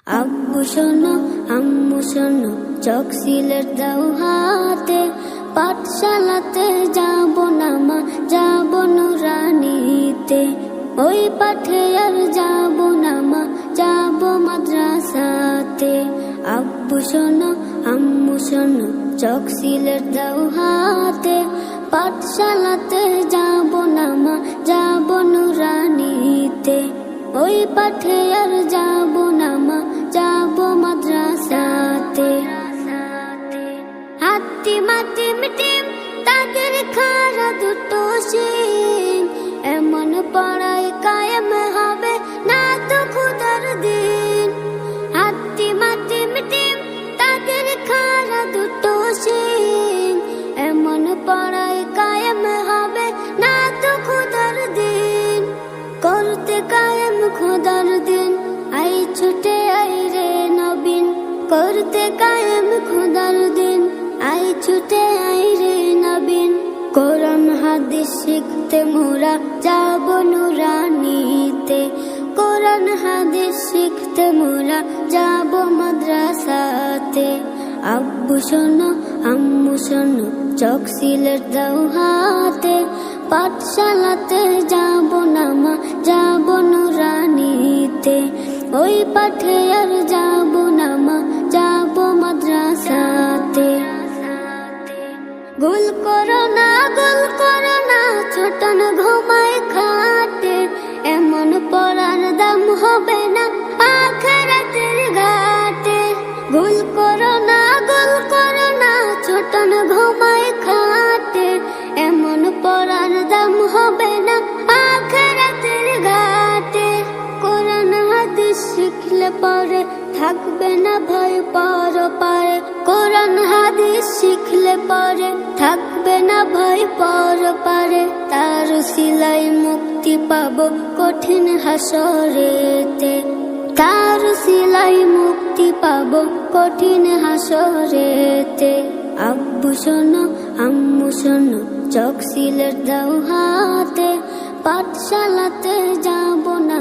আব্বু শোনো আম্মু শোনো, চক সিলেট দাও হাতে, পাঠশালাতে যাব না মা, যাব নুরানিতে। ওই পাঠে আর যাব না মা, যাব মাদ্রাসাতে। আব্বু শোনো আম্মু শোনো, চক সিলেট দাও হাতে, পাঠশালাতে যাব না মা, যাব নুরানিতে। ওই পাঠে আর যাব না মা, যাব মাদ্রাসাতে। হাতিম হাতিম টিম তাদের খারা দুটো শিং, এমন পড়াই কায়েম হবে না তো খুদার দিন। হাতিম হাতিম টিম তাদের খারা দুটো শিং, এমন পড়াই কায়েম হবে না তো খুদার দিন। করতে কায়েম খোদার দিন, আই ছুটে আই রে নবীন। করতে কায়েম খোদার দিন, আই ছুটে আই রে নবীন। কোরআন হাদিস শিখতে মোরা যাব নুরানিতে। কোরআন হাদিস শিখতে মোরা যাব মাদ্রাসাতে। আব্বু শোনো আম্মু শোনো, চক সিলেট দাও হাতে, পাঠশালাতে যাব না মা, যাব নুরানিতে। ওই পাঠে আর যাব না মা, যাব মাদ্রাসাতে। গুল করো না ছোটন ঘুমায় খাটে, এমন পড়ার দাম হবে না আখিরাতের ঘাটে। গুল করো না ছোটন ঘুমায় খাটে, এমন পড়ার দাম হবে না আখিরাতের ঘাটে। কোরআন হাদিস শিখলে পরে থাকবে না ভয় পরপারে। কোরআন হাদিস শিখলে পরে থাকবে না ভয় পরপারে। তার সিলাই মুক্তি পাবো কঠিন হাসরেতে। তার সিলাই মুক্তি পাবো কঠিন হাসরেতে। আব্বু শোনো আম্মু শোনো, চক সিলেট দাও হাতে, পাঠশালাতে যাব না